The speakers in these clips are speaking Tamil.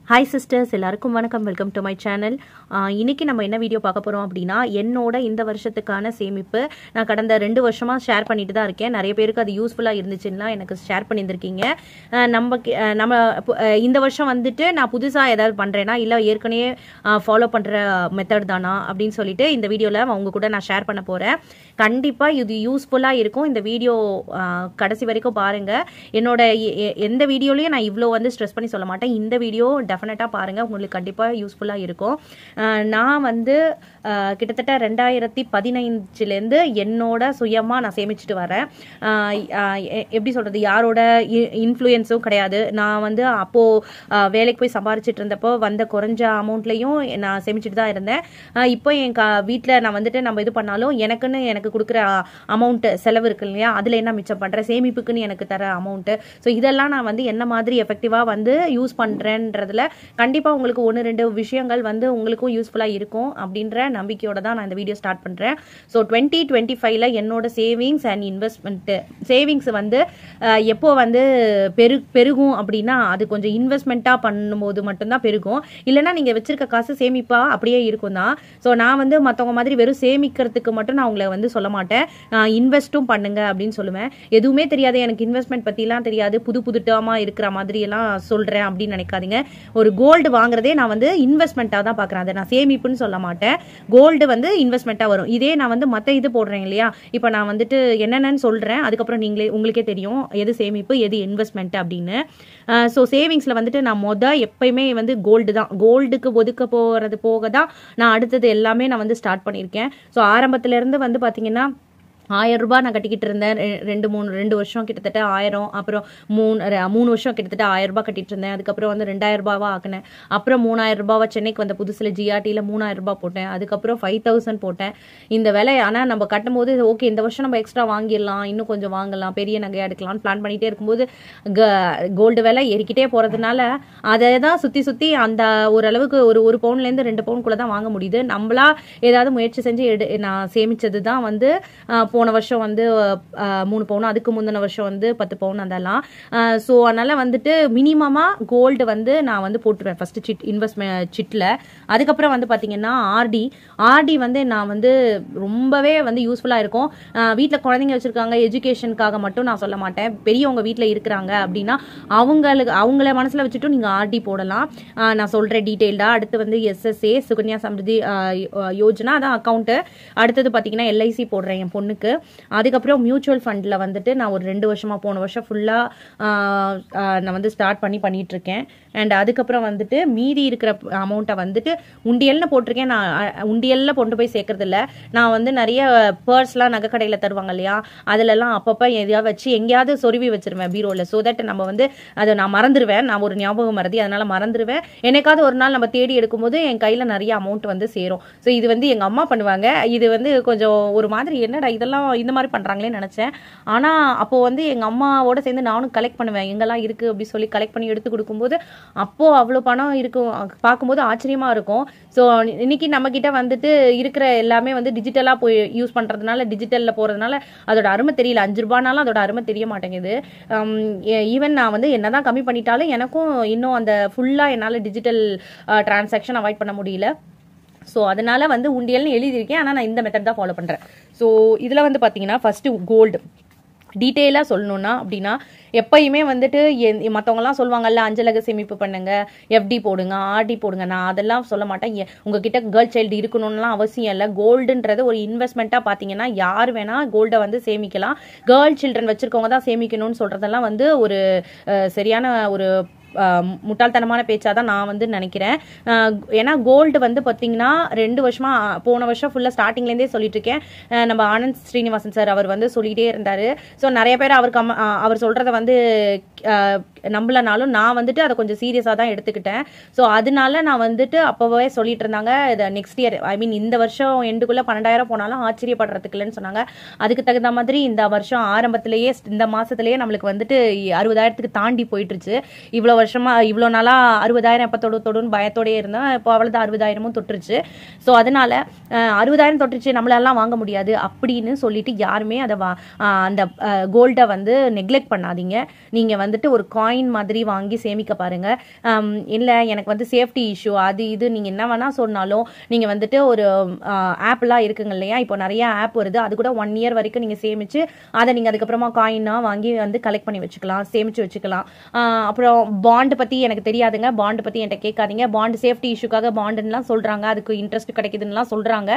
Hi sisters, எல்லாருக்கும் வணக்கம். Welcome to my channel. இன்னைக்கு நம்ம என்ன வீடியோ பார்க்க போறோம் அப்படின்னா, என்னோட இந்த வருஷத்துக்கான சேமிப்பு நான் கடந்த 2 வருஷமா ஷேர் பண்ணிட்டு தான் இருக்கேன். நிறைய பேருக்கு அது யூஸ்ஃபுல்லா இருந்துச்சுன்னா எனக்கு ஷேர் பண்ணியிருந்திருக்கீங்க. நம்ம இந்த வருஷம் வந்துட்டு நான் புதுசா ஏதாவது பண்றேனா இல்ல ஏற்கனவே ஃபாலோ பண்ற மெத்தட் தானா அப்படின்னு சொல்லிட்டு இந்த வீடியோல உங்க கூட நான் ஷேர் பண்ண போறேன். கண்டிப்பா இது யூஸ்ஃபுல்லா இருக்கும். இந்த வீடியோ கடைசி வரைக்கும் பாருங்க. என்னோட எந்த வீடியோலயும் நான் இவ்வளோ வந்து ஸ்ட்ரெஸ் பண்ணி சொல்ல மாட்டேன். இந்த வீடியோ டெஃபினட்டாக பாருங்கள், உங்களுக்கு கண்டிப்பாக யூஸ்ஃபுல்லாக இருக்கும். நான் வந்து கிட்டத்தட்ட 2015 என்னோட சுயமாக நான் சேமிச்சுட்டு வரேன். எப்படி சொல்கிறது, யாரோட இன்ஃப்ளூயன்ஸும் கிடையாது. நான் வந்து அப்போது வேலைக்கு போய் சம்பாரிச்சிட்டு இருந்தப்போ வந்த குறைஞ்ச அமௌண்ட்லேயும் நான் சேமிச்சுட்டு தான் இருந்தேன். இப்போ என் வீட்டில் நான் வந்துட்டு நம்ம இது பண்ணாலும் எனக்கு கொடுக்குற அமௌண்ட்டு செலவு இருக்கு இல்லையா, அதில் என்ன மிச்சம் பண்ணுறேன், சேமிப்புக்குன்னு எனக்கு தர அமௌண்ட்டு. ஸோ இதெல்லாம் நான் வந்து என்ன மாதிரி எஃபெக்டிவாக வந்து யூஸ் பண்ணுறேன்றதுல கண்டிப்பாக உங்களுக்கு 1-2 விஷயங்கள் வந்து உங்களுக்கும் யூஸ்ஃபுல்லாக இருக்கும் அப்படின்ற நம்பிக்கையோட தான் நான் இந்த வீடியோ ஸ்டார்ட் பண்ணுறேன். ஸோ 2025 என்னோட சேவிங்ஸ் அண்ட் இன்வெஸ்ட்மெண்ட்டு சேவிங்ஸ் வந்து எப்போ வந்து பெருகும் அப்படின்னா, அது கொஞ்சம் இன்வெஸ்ட்மெண்ட்டாக பண்ணும்போது மட்டும்தான் பெருகும். இல்லைனா நீங்கள் வச்சிருக்க காசு சேமிப்பாக அப்படியே இருக்கும் தான். ஸோ நான் வந்து மற்றவங்க மாதிரி வெறும் சேமிக்கிறதுக்கு மட்டும் நான் உங்களை வந்து சொல்ல மாட்டேன். நான் இன்வெஸ்ட்டும் பண்ணுங்க அப்படின்னு சொல்லுவேன். எதுவுமே தெரியாது, எனக்கு இன்வெஸ்ட்மெண்ட் பற்றிலாம் தெரியாது, புது டேர்மாக இருக்கிற மாதிரி எல்லாம் சொல்கிறேன் அப்படின்னு நினைக்காதீங்க. ஒரு கோல்டு வாங்குறதே நான் வந்து இன்வெஸ்ட்மெண்ட்டாக தான் பார்க்குறேன். அதை நான் சேமிப்புன்னு சொல்ல மாட்டேன். கோல்டு வந்து இன்வெஸ்ட்மெண்ட்டாக வரும். இதே நான் வந்து மற்ற இது போடுறேன் இல்லையா, இப்போ நான் வந்துட்டு என்னென்னு சொல்கிறேன், அதுக்கப்புறம் உங்களுக்கே தெரியும் எது சேமிப்பு எது இன்வெஸ்ட்மெண்ட் அப்படின்னு. ஸோ சேவிங்ஸில் வந்துட்டு நான் எப்பயுமே வந்து கோல்டு தான். கோல்டுக்கு ஒதுக்க போகிறது போக தான் நான் அடுத்தது எல்லாமே நான் வந்து ஸ்டார்ட் பண்ணியிருக்கேன். ஸோ ஆரம்பத்திலேருந்து வந்து பார்த்தீங்கன்னா 1000 ரூபாய் நான் கட்டிக்கிட்டு இருந்தேன். 2 வருஷம் கிட்டத்தட்ட 1000, அப்புறம் 3 வருஷம் கிட்டத்தட்ட 1000 ரூபாய் கட்டிட்டு இருந்தேன். அதுக்கப்புறம் வந்து 2000 ரூபாவா ஆக்கினேன். அப்புறம் 3000 ரூபாவா சென்னைக்கு வந்த புதுசில் ஜிஆர்டியில் 3000 ரூபாய் போட்டேன். அதுக்கப்புறம் 5000 போட்டேன். இந்த விலை ஆனால் நம்ம கட்டும் போது ஓகே இந்த வருஷம் நம்ம எக்ஸ்ட்ரா வாங்கிடலாம், இன்னும் கொஞ்சம் வாங்கலாம், பெரிய நகையாக எடுக்கலாம்னு பிளான் பண்ணிகிட்டே இருக்கும்போது கோல்டு விலை ஏறிக்கிட்டே போகிறதுனால அதை தான் சுற்றி அந்த ஓரளவுக்கு ஒரு பவுன்லேருந்து 2 பவுனுக்குள்ளே தான் வாங்க முடியுது. நம்மளா ஏதாவது முயற்சி செஞ்சு நான் சேமித்தது தான் வந்து போன வருஷம் வந்து 3 பவுன், அதுக்கு முந்தின வருஷம் வந்து 10 பவுன் அதெல்லாம். ஸோ அதனால வந்துட்டு மினிமமாக கோல்டு வந்து நான் வந்து போட்டுருவேன் ஃபர்ஸ்ட் இன்வெஸ்ட்மெண்ட் சிட்டில். அதுக்கப்புறம் வந்து பார்த்தீங்கன்னா ஆர்டி வந்து நான் வந்து ரொம்பவே வந்து யூஸ்ஃபுல்லாக இருக்கும். வீட்டில் குழந்தைங்க வச்சுருக்காங்க, எஜுகேஷனுக்காக மட்டும் நான் சொல்ல மாட்டேன். பெரியவங்க வீட்டில் இருக்கிறாங்க அப்படின்னா அவங்கள மனசில் வச்சுட்டும் நீங்கள் ஆர்டி போடலாம். நான் சொல்கிறேன் டீட்டெயில்டாக. அடுத்து வந்து SSA சுகன்யா சம்ருதி யோஜனா, அதான் அக்கௌண்ட்டு. அடுத்தது பார்த்தீங்கன்னா LIC போடுறேன் என் பொண்ணுக்கு. அதுக்கப்புறம் மியூச்சுவல் ஃபண்டில் வந்துட்டு நான் ஒரு 2 வருஷமாக போன வருஷம் ஃபுல்லாக நான் வந்து ஸ்டார்ட் பண்ணிட்டு இருக்கேன். அண்ட் அதுக்கப்புறம் வந்துட்டு மீதி இருக்கிற அமௌண்ட்டை வந்துட்டு உண்டியல்னு போட்டிருக்கேன். நான் உண்டியலில் கொண்டு போய் சேர்க்கறதில்ல. நான் வந்து நிறைய பர்ஸ்லாம் நகை கடையில் தருவாங்க இல்லையா, அதிலெல்லாம் அப்பப்போ எதையாவது வச்சு எங்கேயாவது சொருவி வச்சிருவேன் பீரோவில். ஸோ தட் நம்ம வந்து அதை நான் மறந்துடுவேன். நான் ஒரு ஞாபகம் மறதி, அதனால் மறந்துடுவேன். என்னைக்காவது ஒரு நாள் நம்ம தேடி எடுக்கும்போது என் கையில் நிறைய அமௌண்ட் வந்து சேரும். ஸோ இது வந்து எங்கள் அம்மா பண்ணுவாங்க. இது வந்து கொஞ்சம் ஒரு மாதிரி என்னடா இதெல்லாம் இந்த மாதிரி பண்ணுறாங்களேன்னு நினச்சேன். ஆனால் அப்போது வந்து எங்கள் அம்மாவோட சேர்ந்து நானும் கலெக்ட் பண்ணுவேன், எங்கெல்லாம் இருக்குது அப்படி சொல்லி கலெக்ட் பண்ணி எடுத்து கொடுக்கும்போது அப்போது அவ்வளோ பணம் இருக்கும், பார்க்கும்போது ஆச்சரியமாக இருக்கும். ஸோ இன்னைக்கு நம்மக்கிட்ட வந்துட்டு இருக்கிற எல்லாமே வந்து டிஜிட்டலாக போய் யூஸ் பண்ணுறதுனால, டிஜிட்டலில் போகிறதுனால அதோட அருமை தெரியல. 5 ரூபானாலும் அதோட அருமை தெரிய மாட்டேங்குது. ஈவன் நான் வந்து என்ன தான் கம்மி பண்ணிட்டாலும் எனக்கும் இன்னும் அந்த ஃபுல்லாக என்னால் டிஜிட்டல் டிரான்சாக்ஷன் அவாய்ட் பண்ண முடியல. ஸோ அதனால் வந்து உண்டியல்னு எழுதியிருக்கேன், ஆனால் நான் இந்த மெத்தட் தான் ஃபாலோ பண்ணுறேன். ஸோ இதில் வந்து பார்த்தீங்கன்னா ஃபஸ்ட்டு கோல்டு டீட்டெயிலாக சொல்லணும்னா அப்படின்னா, எப்பயுமே வந்துட்டு மற்றவங்கலாம் சொல்லுவாங்கல்ல அஞ்சலக சேமிப்பு பண்ணுங்க, FD போடுங்க, RD போடுங்க. நான் அதெல்லாம் சொல்ல மாட்டேன். உங்ககிட்ட கேர்ள் சைல்டு இருக்கணும்லாம் அவசியம் இல்லை. கோல்டுன்றது ஒரு இன்வெஸ்ட்மெண்ட்டாக பார்த்தீங்கன்னா யார் வேணால் கோல்டை வந்து சேமிக்கலாம். கேர்ள் சில்ட்ரன் வச்சுருக்கவங்க தான் சேமிக்கணும்னு சொல்கிறதெல்லாம் வந்து ஒரு சரியான ஒரு முட்டாள்தனமான பேச்சாக தான் நான் வந்து நினைக்கிறேன். ஏன்னா கோல்டு வந்து பார்த்தீங்கன்னா 2 வருஷமாக போன வருஷம் ஃபுல்லாக ஸ்டார்டிங்லேருந்தே சொல்லிட்டு இருக்கேன். நம்ம ஆனந்த் ஸ்ரீனிவாசன் சார் அவர் வந்து சொல்லிகிட்டே இருந்தார். ஸோ நிறைய பேர் அவர் சொல்கிறத வந்து நம்பலனாலும் நான் வந்துட்டு அதை கொஞ்சம் சீரியஸாக தான் எடுத்துக்கிட்டேன். ஸோ அதனால நான் வந்துட்டு அப்போவே சொல்லிட்டு இருந்தாங்க, இதை நெக்ஸ்ட் இயர் இந்த வருஷம் எண்டுக்குள்ளே 12,000 போனாலும் ஆச்சரியப்படுறதுக்கு இல்லைன்னு சொன்னாங்க. அதுக்கு தகுந்த மாதிரி இந்த வருஷம் ஆரம்பத்திலேயே இந்த மாதத்துலேயே நம்மளுக்கு வந்துட்டு 60,000க்கு தாண்டி போயிட்டுருச்சு. இவ்வளோ வருஷமா இவ்வளோ நாளாக 60,000 எப்போ தொடுன்னு பயத்தோடயே இருந்தேன். இப்போ அவ்வளோதான் 60,000 தொட்டுருச்சு. ஸோ அதனால 60,000 தொட்டுருச்சு, நம்மளெல்லாம் வாங்க முடியாது அப்படின்னு சொல்லிட்டு யாருமே அதை அந்த கோல்டை வந்து நெக்லெக்ட் பண்ணாதீங்க. நீங்கள் வந்துட்டு ஒரு காயின் மாதிரி வாங்கி சேமிக்க பாருங்க. இல்லை எனக்கு வந்து சேஃப்டி இஷ்யூ அது இது நீங்கள் என்ன வேணால் சொன்னாலும் நீங்கள் வந்துட்டு ஒரு ஆப்லாம் இருக்குங்க இல்லையா, இப்போ நிறைய ஆப் வருது, அது கூட 1 year வரைக்கும் நீங்கள் சேமிச்சு அதை நீங்கள் அதுக்கப்புறமா காயினாக வாங்கி வந்து கலெக்ட் பண்ணி வச்சுக்கலாம், சேமிச்சு வச்சுக்கலாம். அப்புறம் பாண்டு பற்றி எனக்கு தெரியாதுங்க, பாண்டு பற்றி என்கிட்ட கேட்காதீங்க. பாண்டு சேஃப்டி இஷ்யூக்காக பாண்டுலாம் சொல்கிறாங்க, அதுக்கு இன்ட்ரெஸ்ட் கிடைக்குதுன்னுலாம் சொல்கிறாங்க.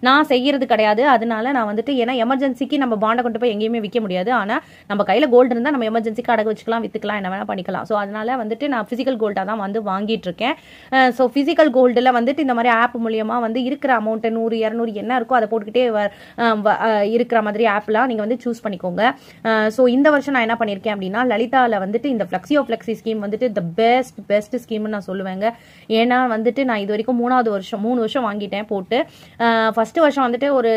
நான் செய்யறது கிடையாது. அதனால நான் வந்துட்டு ஏன்னா எமர்ஜென்சிக்கு நம்ம பாண்டை கொண்டு போய் எங்கேயுமே விற்க முடியாது. ஆனால் நம்ம கையில் கோல்டு இருந்தால் நம்ம எமர்ஜென்சிக்கு அடகு வச்சுக்கலாம், விற்றுக்கலாம், என்ன வேணால் பண்ணிக்கலாம். ஸோ அதனால வந்துட்டு நான் ஃபிசிக்கல் கோல்டாக தான் வந்து வாங்கிட்டு இருக்கேன். ஸோ ஃபிசிக்கல் கோல்டில் வந்துட்டு இந்த மாதிரி ஆப் மூலியமாக வந்து இருக்கிற அமௌண்ட்டை 100, 200 என்ன இருக்கோ அதை போட்டுக்கிட்டே இருக்கிற மாதிரி ஆப்லாம் நீங்கள் வந்து சூஸ் பண்ணிக்கோங்க. ஸோ இந்த வருஷம் நான் என்ன பண்ணியிருக்கேன் அப்படின்னா, லலிதாவில் வந்துட்டு இந்த ஃப்ளெக்ஸி ஸ்கீம் வந்துட்டு த பெஸ்ட் ஸ்கீம்னு நான் சொல்லுவேங்க. ஏன்னா வந்துட்டு நான் இது வரைக்கும் 3 வருஷம் வாங்கிட்டேன் போட்டு. ஃபர்ஸ்ட் வருஷம் வந்துட்டு ஒரு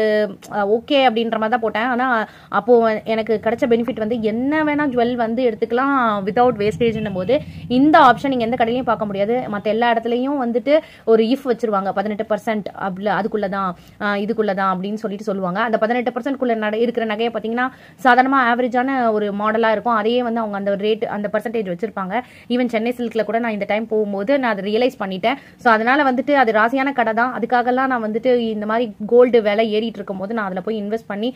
ஓகே அப்படின்ற மாதிரி தான் போட்டேன். ஆனால் அப்போது எனக்கு கிடைச்ச பெனிஃபிட் வந்து என்ன வேணால் ஜுவல் வந்து எடுத்துக்கலாம் வித்தவுட் வேஸ்டேஜ்னும் போது இந்த ஆப்ஷன் நீங்கள் எந்த கடையிலையும் பார்க்க முடியாது. மற்ற எல்லா இடத்துலையும் வந்துட்டு ஒரு இஃப் வச்சிருவாங்க 18% அப்படி அதுக்குள்ளதான் இதுக்குள்ளதான் அப்படின்னு சொல்லுவாங்க. அந்த 18% இருக்கிற நகையை பார்த்தீங்கன்னா சாதாரணமாக ஆவரேஜான ஒரு மாடலாக இருக்கும். அதையே வந்து அவங்க அந்த ரேட் அந்த பர்சன்டேஜ் வச்சிருப்பாங்க. ஈவன் சென்னை சில்கில் கூட நான் இந்த டைம் போகும்போது நான் அதை ரியலைஸ் பண்ணிட்டேன். ஸோ அதனால வந்துட்டு அது ராசியான கடை தான். அதுக்காகலாம் நான் வந்துட்டு இந்த மாதிரி கோல்டு விலை ஏறிட்டு இருக்கும் போது நான் அதில் போய் இன்வெஸ்ட் பண்ணி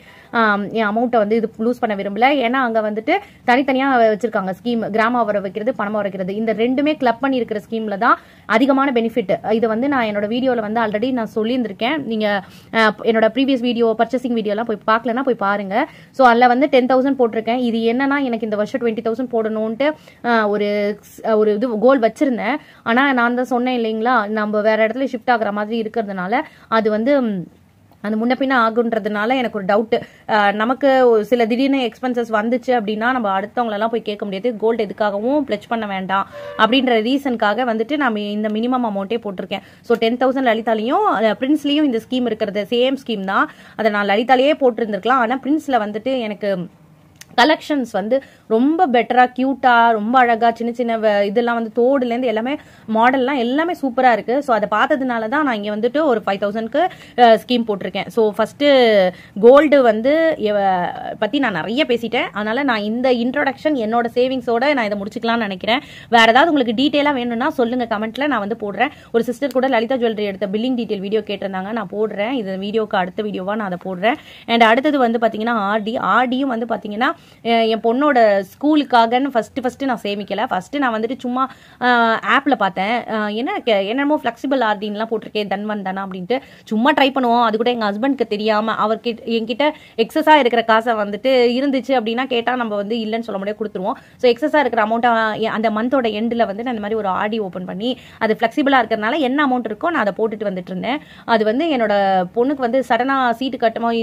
என் அமௌண்ட்டை வந்து இது லூஸ் பண்ண விரும்பல. ஏன்னா அங்கே வந்துட்டு தனித்தனியாக வச்சிருக்காங்க ஸ்கீம், கிராம வர வைக்கிறது, பணமாக வைக்கிறது. இந்த ரெண்டுமே கிளப் பண்ணி இருக்கிற ஸ்கீம்ல தான் அதிகமான பெனிஃபிட். இதை வந்து நான் என்னோட வீடியோவில் வந்து ஆல்ரெடி நான் சொல்லியிருந்திருக்கேன். நீங்கள் என்னோட ப்ரீவியஸ் வீடியோ பர்ச்சேசிங் வீடியோலாம் போய் பார்க்கலன்னா போய் பாருங்க. ஸோ அதில் வந்து 10,000 போட்டிருக்கேன். இது என்னன்னா எனக்கு இந்த வருஷம் 20,000 போடணும்ட்டு ஒரு இது கோல் வச்சிருந்தேன். ஆனால் நான் தான் சொன்னேன் இல்லைங்களா, நம்ம வேற இடத்துல ஷிஃப்ட் ஆகுற மாதிரி இருக்கிறதுனால அது வந்து அந்த முன்ன பின்ன ஆகுன்றதுனால எனக்கு ஒரு டவுட். நமக்கு சில திடீர்னு எக்ஸ்பென்சஸ் வந்துச்சு அப்படின்னா நம்ம அடுத்தவங்களெல்லாம் போய் கேட்க முடியாது. கோல்டு எதுக்காகவும் பிளட்ஜ் பண்ண வேண்டாம் அப்படின்ற ரீசனுக்காக வந்துட்டு நம்ம இந்த மினிமம் அமௌண்ட்டே போட்டிருக்கேன். ஸோ 10,000 லலிதாலையும் பிரின்ஸ்லையும் இந்த ஸ்கீம் இருக்கிறது சேம் ஸ்கீம் தான். அதை நான் லலிதாலேயே போட்டிருந்துருக்கலாம். ஆனால் பிரின்ஸில் வந்துட்டு எனக்கு கலெக்ஷன்ஸ் வந்து ரொம்ப பெட்டராக க்யூட்டாக ரொம்ப அழகாக சின்ன இதெல்லாம் வந்து தோடுலேருந்து எல்லாமே மாடல்லாம் எல்லாமே சூப்பராக இருக்குது. ஸோ அதை பார்த்ததுனால தான் நான் இங்கே வந்துட்டு ஒரு 5,000க்கு ஸ்கீம் போட்டிருக்கேன். ஸோ ஃபஸ்ட்டு கோல்டு வந்து பற்றி நான் நிறைய பேசிட்டேன். அதனால் நான் இந்த இன்ட்ரோடக்ஷன் என்னோட சேவிங்ஸோட நான் இதை முடிச்சுக்கலாம்னு நினைக்கிறேன். வேறு ஏதாவது உங்களுக்கு டீட்டெயிலாக வேணும்னா சொல்லுங்கள் கமெண்ட்டில், நான் வந்து போடுறேன். ஒரு சிஸ்டர் கூட லலிதா ஜுவல்லரி எடுத்த பில்லிங் டீட்டெயில் வீடியோ கேட்டிருந்தாங்க, நான் போடுறேன். இது வீடியோக்கு அடுத்த வீடியோவாக நான் அதை போடுறேன். அண்ட் அடுத்தது வந்து பார்த்தீங்கன்னா ஆர்டியும் வந்து பார்த்தீங்கன்னா என் பொண்ணோட ஸ்கூலுக்காகன்னு ஃபஸ்ட்டு நான் சேமிக்கல. ஃபஸ்ட்டு நான் வந்துட்டு சும்மா ஆப்பில் பார்த்தேன், என்னமோ ஃப்ளெக்சிபிள் ஆர்டின்லாம் போட்டிருக்கேன், தன்வன் தானா அப்படின்ட்டு சும்மா ட்ரை பண்ணுவோம். அது கூட எங்கள் ஹஸ்பண்ட்க்கு தெரியாமல் என்கிட்ட எக்ஸஸாக இருக்கிற காசை வந்துட்டு இருந்துச்சு அப்படின்னா கேட்டால் நம்ம வந்து இல்லைன்னு சொல்ல முடியாது, கொடுத்துருவோம். ஸோ எக்ஸஸாக இருக்கிற அமௌண்ட்டை அந்த மந்தோட எண்டில் வந்து நான் இந்த மாதிரி ஒரு ஆர்டி ஓப்பன் பண்ணி அது ஃப்ளெக்சிபிளாக இருக்கிறதுனால என்ன அமௌண்ட் இருக்கோ நான் அதை போட்டுட்டு வந்துட்டு இருந்தேன். அது வந்து என்னோட பொண்ணுக்கு வந்து சடனாக சீட்டு கட்டணும்,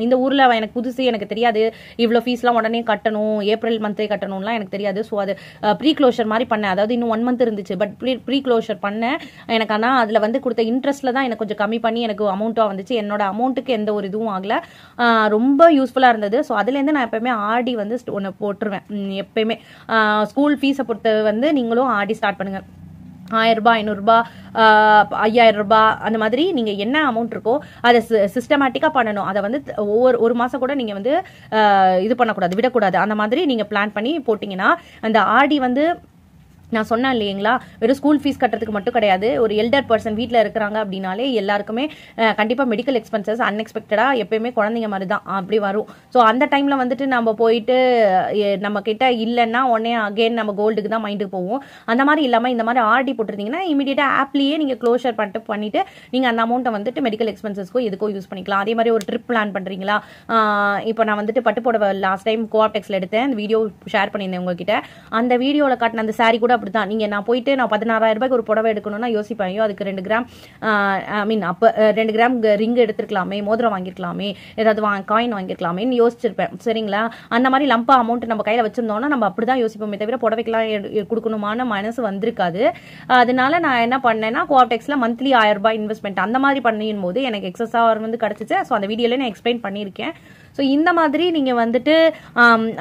இந்த ஊரில் எனக்கு புதுசு, எனக்கு தெரியாது இவ்வளோ ஃபீஸ்லாம் உடனே கட்டணும், ஏப்ரல் மந்த்தே கட்டணும்லாம் எனக்கு தெரியாது. ஸோ அது ப்ரீ க்ளோஷர் மாதிரி பண்ணேன். அதாவது இன்னும் 1 month இருந்துச்சு, பட் ப்ரீ க்ளோஷர் பண்ணேன். எனக்கு ஆனால் அதில் வந்து கொடுத்த இன்ட்ரெஸ்ட்டில் தான் எனக்கு கொஞ்சம் கம்மி பண்ணி எனக்கு அமௌண்ட்டாக வந்துச்சு. என்னோட அமௌண்ட்டுக்கு எந்த ஒரு இதுவும் ஆகலை, ரொம்ப யூஸ்ஃபுல்லாக இருந்தது. ஸோ அதுலேருந்து நான் எப்போயுமே ஆர்டி வந்து ஒன்று போட்டுருவேன். எப்பயுமே ஸ்கூல் ஃபீஸை பொறுத்து வந்து நீங்களும் ஆர்டி ஸ்டார்ட் பண்ணுங்கள். 1000 ரூபாய், 500 ரூபாய், 5000 ரூபாய், அந்த மாதிரி நீங்கள் என்ன அமௌண்ட் இருக்கோ அதை சிஸ்டமேட்டிக்காக பண்ணணும். அதை வந்து ஒரு மாதம் கூட நீங்கள் வந்து இது பண்ணக்கூடாது, விடக்கூடாது. அந்த மாதிரி நீங்கள் பிளான் பண்ணி போட்டிங்கன்னா அந்த ஆர்டி வந்து நான் சொன்னேன் இல்லைங்களா, வெறும் ஸ்கூல் ஃபீஸ் கட்டுறதுக்கு மட்டும் கிடையாது. ஒரு எல்டர் பர்சன் வீட்டில் இருக்கிறாங்க அப்படின்னாலே எல்லாருக்குமே கண்டிப்பாக மெடிக்கல் எக்ஸ்பென்சஸ் அன்எக்ஸ்பெக்டடாக எப்பயுமே குழந்தைங்க மாதிரி தான் அப்படி வரும். ஸோ அந்த டைமில் வந்துட்டு நம்ம போயிட்டு நம்ம கிட்ட இல்லைன்னா உடனே அகெயின் நம்ம கோல்டுக்கு தான் மைண்டுக்கு போவோம். அந்த மாதிரி இல்லாமல் இந்த மாதிரி ஆர்டி போட்டிருந்தீங்கன்னா இமீடியட்டாக ஆப்லேயே நீங்கள் க்ளோஷர் பண்ணிட்டு நீங்கள் அந்த அமௌண்ட்டை வந்துட்டு மெடிக்கல் எக்ஸ்பென்சஸ்க்கோ எதுக்கோ யூஸ் பண்ணிக்கலாம். அதே மாதிரி ஒரு ட்ரிப் பிளான் பண்ணுறீங்களா, இப்போ நான் வந்துட்டு பட்டு புடவை லாஸ்ட் டைம் கோஆப்டெக்ஸில் எடுத்தேன், அந்த வீடியோ ஷேர் பண்ணியிருந்தேன் உங்ககிட்ட. அந்த வீடியோவில் காட்டின அந்த சாரி கூட அப்படிதான். நீங்க நான் போயிட்டு நான் 16,000 ரூபாய்க்கு ஒரு புடவை எடுக்கணும்னா யோசிப்பேன், ஐயோ அதுக்கு 2 கிராம் அப்போ 2 கிராம் ரிங் எடுத்துருக்கலாமே, மோதிரம் வாங்கிருக்கலாமே, ஏதாவது காயின் வாங்கிருக்கலாமேன்னு யோசிச்சிருப்பேன். சரிங்களா, அந்த மாதிரி லம்பா அமௌண்ட் நம்ம கையில வச்சிருந்தோம்னா நம்ம அப்படிதான் யோசிப்போமே தவிர புடவைக்கெல்லாம் கொடுக்கணுமான மனசு வந்திருக்காது. அதனால நான் என்ன பண்ணேன்னா கோஆப்டெக்ஸ்ல மந்த்லி 1000 ரூபாய் இன்வெஸ்ட்மெண்ட் அந்த மாதிரி பண்ணியும் போது எனக்கு எக்ஸஸா வந்து கிடைச்சிச்சு. ஸோ அந்த வீடியோல நான் எக்ஸ்பிளைன் பண்ணியிருக்கேன். ஸோ இந்த மாதிரி நீங்கள் வந்துட்டு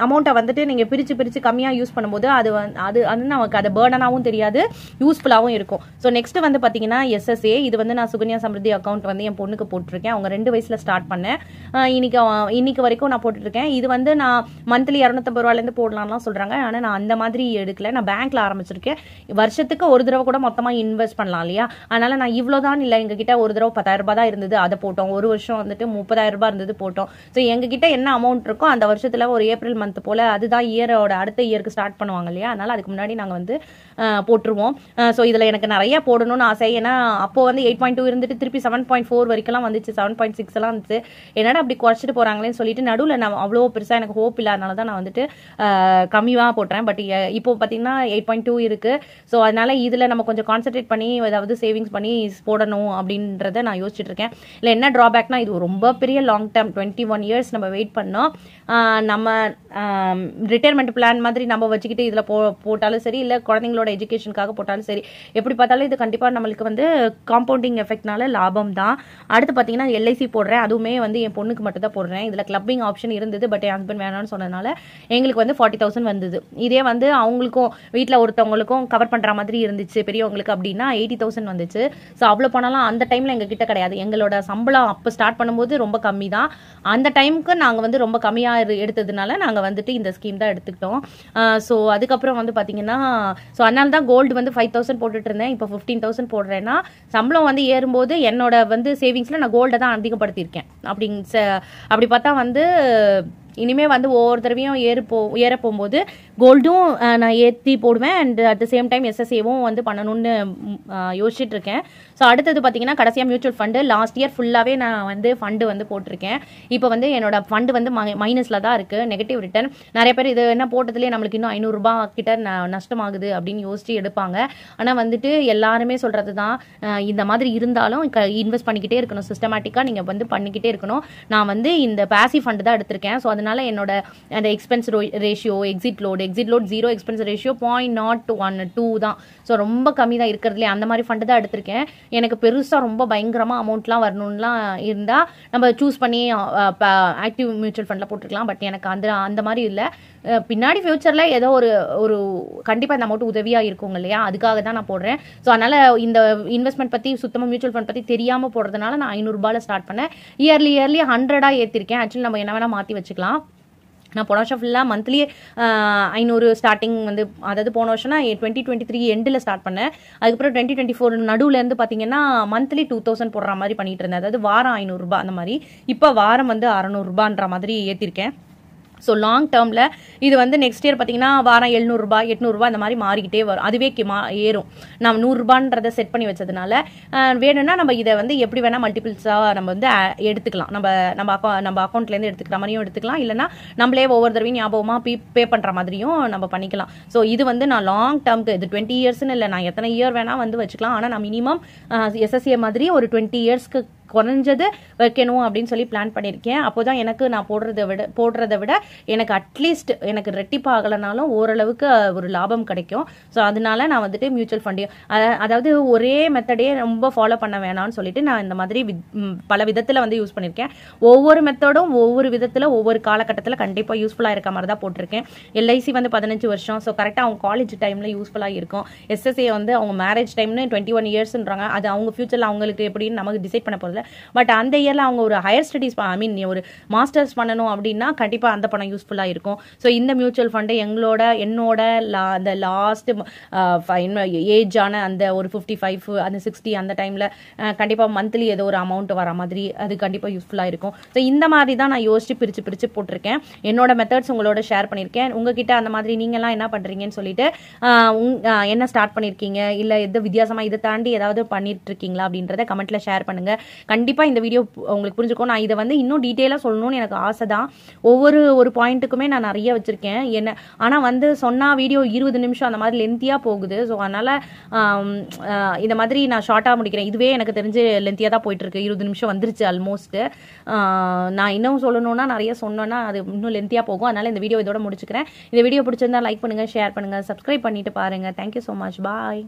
அமௌண்ட்டை வந்துட்டு நீங்கள் பிரித்து கம்மியாக யூஸ் பண்ணும்போது அது நமக்கு அது பேர்டனாகவும் தெரியாது, யூஸ்ஃபுல்லாகவும் இருக்கும். ஸோ நெக்ஸ்ட் வந்து பார்த்தீங்கன்னா SSA. இது வந்து நான் சுகன்யா சம்ருத்தி அக்கௌண்ட் வந்து என் பொண்ணுக்கு போட்டிருக்கேன். அவங்க 2 வயசுல ஸ்டார்ட் பண்ணேன். இன்னைக்கு வரைக்கும் நான் போட்டுருக்கேன். இது வந்து நான் மந்த்லி 250 ரூபாயிலேருந்து போடலாம்லாம் சொல்கிறாங்க. ஆனால் நான் அந்த மாதிரி எடுக்கல. நான் பேங்க்ல ஆரம்பிச்சிருக்கேன். வருஷத்துக்கு ஒரு தடவை கூட மொத்தமாக இன்வெஸ்ட் பண்ணலாம் இல்லையா? அதனால நான் இவ்வளோதான் இல்லை, எங்ககிட்ட ஒரு தடவை 10,000 ரூபாய் தான் இருந்தது, அதை போட்டோம். ஒரு வருஷம் வந்துட்டு 30,000 ரூபாய் இருந்தது, போட்டோம். ஸோ எங்ககிட்ட என்ன அமௌண்ட் இருக்கோ அந்த வருஷத்துல ஒரு ஏப்ரல் மந்த் போல, அதுதான் இயரோட அடுத்த இயருக்கு ஸ்டார்ட் பண்ணுவாங்க இல்லையா? அதனால அதுக்கு முன்னாடி நாங்கள் வந்து போட்டுருவோம். ஸோ இதில் எனக்கு நிறைய போடணும்னு ஆசை. ஏன்னா அப்போ வந்து 8.2 இருந்துட்டு திருப்பி 7.4 வரைக்கும் வந்துச்சு, 7.6 எல்லாம் வந்துச்சு. என்னடா அப்படி குறைச்சிட்டு போறாங்களேன்னு சொல்லிட்டு நடுவில் நான் அவ்வளோ பெருசாக எனக்கு ஹோப் இல்லாதனால தான் நான் வந்துட்டு கம்மியாக போட்டுறேன். பட் இப்போ பார்த்தீங்கன்னா 8.2 இருக்கு. ஸோ அதனால இதில் நம்ம கொஞ்சம் கான்சென்ட்ரேட் பண்ணி ஏதாவது சேவிங்ஸ் பண்ணி போடணும் அப்படின்றத நான் யோசிச்சுட்டு இருக்கேன். இல்லை என்ன ட்ராபேக்னா, இது ரொம்ப பெரிய லாங் டேர்ம், 21 இயர்ஸ் நம்ம வெயிட் பண்ணோம். நம்ம ரிட்டையர்மெண்ட் பிளான் மாதிரி நம்ம வச்சுக்கிட்டு இதில் போட்டாலும் சரி, இல்லை குழந்தைங்களோட எஜுகேஷனுக்காக போட்டாலும் சரி, எப்படி பார்த்தாலும் இது கண்டிப்பாக நம்மளுக்கு வந்து காம்பவுண்டிங் எஃபெக்ட்னால லாபம் தான். அடுத்து பார்த்தீங்கன்னா LIC போடுறேன். அதுவுமே வந்து என் பொண்ணுக்கு மட்டும் தான் போடுறேன். இதில் கிளப்பிங் ஆப்ஷன் இருந்தது, பட் என் ஹஸ்பண்ட் வேணாம்னு சொன்னதுனால எங்களுக்கு வந்து 40,000 வந்தது. இதே வந்து அவங்களுக்கும் வீட்டில் ஒருத்தவங்களுக்கும் கவர் பண்ணுற மாதிரி இருந்துச்சு பெரியவங்களுக்கு அப்படின்னா 80,000 வந்துச்சு. ஸோ அவ்வளோ பணம்லாம் அந்த டைமில் எங்ககிட்ட கிடையாது. எங்களோட சம்பளம் அப்போ ஸ்டார்ட் பண்ணும்போது ரொம்ப கம்மி தான். அந்த டைமுக்கு நாங்கள் வந்து ரொம்ப கம்மியாக எடுத்ததுனால நாங்கள் வந்துட்டு இந்த ஸ்கீம் தான் எடுத்துக்கிட்டோம். ஸோ அதுக்கப்புறம் வந்து பார்த்தீங்கன்னா, ஸோ அதனால தான் கோல்டு வந்து 5,000 போட்டுட்டு இருந்தேன். இப்போ 15,000 போடுறேன்னா, சம்பளம் வந்து ஏறும்போது என்னோட வந்து சேவிங்ஸில் நான் கோல்டை தான் அதிகப்படுத்தியிருக்கேன். அப்படி பார்த்தா வந்து இனிமே வந்து ஒவ்வொரு தடவையும் ஏற போகும்போது கோல்டும் நான் ஏற்றி போடுவேன். And at the same time SSAவும் வந்து பண்ணணும்னு யோசிச்சுட்டு இருக்கேன். ஸோ அடுத்தது பார்த்தீங்கன்னா கடைசியாக மியூச்சுவல் ஃபண்டு. லாஸ்ட் இயர் ஃபுல்லாகவே நான் வந்து ஃபண்டு வந்து போட்டிருக்கேன். இப்போ வந்து என்னோட ஃபண்டு வந்து மைனஸில் தான் இருக்குது, நெகட்டிவ் ரிட்டர்ன். நிறைய பேர் இது என்ன போட்டதுலேயே நம்மளுக்கு இன்னும் 500 ரூபாய் கிட்ட நஷ்டமாகுது அப்படின்னு யோசிச்சு எடுப்பாங்க. ஆனால் வந்துட்டு எல்லாருமே சொல்கிறது தான், இந்த மாதிரி இருந்தாலும் இன்வெஸ்ட் பண்ணிக்கிட்டே இருக்கணும், சிஸ்டமேட்டிக்காக நீங்கள் வந்து பண்ணிக்கிட்டே இருக்கணும். நான் வந்து இந்த பேசிவ் ஃபண்டு தான் எடுத்திருக்கேன். ஸோ அதனால என்னோட அந்த expense ratio, exit load 0, expense ratio 0.12 தான். ஸோ ரொம்ப கம்மி தான் இருக்கிறதுலே. அந்த மாதிரி ஃபண்டு தான் எடுத்திருக்கேன். எனக்கு பெருசாக ரொம்ப பயங்கரமாக அமௌண்ட்லாம் வரணும்லாம் இருந்தால் நம்ம சூஸ் பண்ணி ஆக்டிவ் மியூச்சுவல் ஃபண்டில் போட்டுருக்கலாம். பட் எனக்கு அந்த மாதிரி இல்லை. பின்னாடி ஃபியூச்சரில் ஏதோ ஒரு கண்டிப்பாக இந்த அமௌண்ட் உதவியாக இருக்குங்க இல்லையா? அதுக்காக தான் நான் போடுறேன். ஸோ அதனால் இந்த இன்வெஸ்ட்மெண்ட் பற்றி சுத்தமாக மியூச்சுவல் ஃபண்ட் பற்றி தெரியாமல் போடுறதுனால நான் 500 ரூபாயில் ஸ்டார்ட் பண்ணேன். இயர்லி 100 ஏற்றிருக்கேன். ஆக்சுவலி நம்ம என்ன வேணால் மாற்றி வச்சுக்கலாம். நான் போன வருஷம் ஃபுல்லாக மந்த்லி 500 ஸ்டார்டிங் வந்து, அதாவது போன வருஷம்னா 2023 எண்டில் ஸ்டார்ட் பண்ணேன். அதுக்கப்புறம் 2024 நடுவுலேருந்து பார்த்தீங்கன்னா மந்த்லி 2,000 போடுற மாதிரி பண்ணிட்டு இருந்தேன். அதாவது வாரம் 500 ரூபாய் அந்த மாதிரி. இப்போ வாரம் வந்து 600 ரூபான்ற மாதிரி ஏற்றிருக்கேன். ஸோ லாங் டேர்மில் இது வந்து நெக்ஸ்ட் இயர் பார்த்தீங்கன்னா வாரம் 700 ரூபாய் 800 ரூபாய் அந்த மாதிரி மாறிக்கிட்டே வரும். அதுவே ஏறும். நம்ம 100 ரூபான்றதை செட் பண்ணி வச்சதுனால வேணும்னா நம்ம இதை வந்து எப்படி வேணால் மல்டிபிள்ஸாக நம்ம வந்து எடுத்துக்கலாம். நம்ம அக்கௌண்ட்லேருந்து எடுத்துக்கிற மாதிரியும் எடுத்துக்கலாம், இல்லைனா நம்மளே ஒவ்வொரு தடவையும் ஞாபகமாக பே பண்ணுற மாதிரியும் நம்ம பண்ணிக்கலாம். ஸோ இது வந்து நான் லாங் டேர்ம்க்கு, இது 20 இயர்ஸ்னு இல்லை, நான் எத்தனை இயர் வேணால் வந்து வச்சுக்கலாம். ஆனால் நான் மினிமம் SSA மாதிரி ஒரு 20 இயர்ஸ்க்கு குறைஞ்சது வைக்கணும் அப்படின்னு சொல்லி பிளான் பண்ணியிருக்கேன். அப்போதான் எனக்கு நான் போடுறத விட எனக்கு அட்லீஸ்ட் எனக்கு ரெட்டிப்பு ஆகலைனாலும் ஓரளவுக்கு ஒரு லாபம் கிடைக்கும். ஸோ அதனால நான் வந்துட்டு மியூச்சுவல் ஃபண்டு, அதாவது ஒரே மெத்தடே ரொம்ப ஃபாலோ பண்ண வேணாம்னு சொல்லிட்டு நான் இந்த மாதிரி பல விதத்தில் வந்து யூஸ் பண்ணியிருக்கேன். ஒவ்வொரு மெத்தடும் ஒவ்வொரு விதத்தில் ஒவ்வொரு காலகட்டத்தில் கண்டிப்பாக யூஸ்ஃபுல்லாக இருக்க மாதிரி தான் போட்டிருக்கேன். LIC வந்து 15 வருஷம். ஸோ கரெக்டாக அவங்க காலேஜ் டைமில் யூஸ்ஃபுல்லாக இருக்கும். SSA வந்து அவங்க மேரேஜ் டைம்னு 21 இயர்ஸ்ன்றாங்க. அது அவங்க ஃபியூச்சரில் அவங்களுக்கு எப்படின்னு நமக்கு டிசைட் பண்ண போகிறது. பட் அந்த இயர்ல அவங்க ஒரு ஹையர் ஸ்டடீஸ், ஒரு மாஸ்டர்ஸ் பண்ணணும் அப்படின்னா கண்டிப்பா அந்த பணம் யூஸ்ஃபுல்லா இருக்கும். ஸோ இந்த மியூச்சுவல் ஃபண்டு என்னோட அந்த லாஸ்ட் ஏஜ் ஆன அந்த ஒரு 55 அந்த 60 அந்த டைம்ல கண்டிப்பா மந்த்லி ஏதோ ஒரு அமௌண்ட் வர மாதிரி அது கண்டிப்பா யூஸ்ஃபுல்லா இருக்கும். ஸோ இந்த மாதிரி தான் நான் யோசிச்சு பிரிச்சு போட்டிருக்கேன். என்னோட மெத்தட்ஸ் உங்களோட ஷேர் பண்ணியிருக்கேன். உங்ககிட்ட அந்த மாதிரி நீங்கெல்லாம் என்ன பண்றீங்கன்னு சொல்லிட்டு என்ன ஸ்டார்ட் பண்ணிருக்கீங்க, இல்ல எது வித்தியாசமா இதை தாண்டி ஏதாவது பண்ணிட்டு இருக்கீங்களா அப்படின்றத கமெண்ட்ல ஷேர் பண்ணுங்க. கண்டிப்பா இந்த வீடியோ உங்களுக்கு புரிஞ்சுக்கும். நான் இதை வந்து இன்னும் டீட்டெயிலாக சொல்லணும்னு எனக்கு ஆசை தான். ஒரு பாயிண்ட்டுக்குமே நான் நிறைய வச்சிருக்கேன். ஆனால் வந்து சொன்னா வீடியோ 20 நிமிஷம் அந்த மாதிரி லென்த்தியாக போகுது. ஸோ அதனால இந்த மாதிரி நான் ஷார்ட்டாக முடிக்கிறேன். இதுவே எனக்கு தெரிஞ்சு லென்த்தியாக தான் போயிட்டு இருக்கு. 20 நிமிஷம் வந்துருச்சு ஆல்மோஸ்ட். நான் இன்னும் சொல்லணும்னா நிறைய சொன்னோன்னா அது இன்னும் லென்த்தியாக போகும். அதனால இந்த வீடியோ இதோட முடிச்சுக்கிறேன். இந்த வீடியோ பிடிச்சிருந்தா லைக் பண்ணுங்க, ஷேர் பண்ணுங்க, சப்ஸ்கிரைப் பண்ணிட்டு பாருங்க. Thank you so much. பாய்.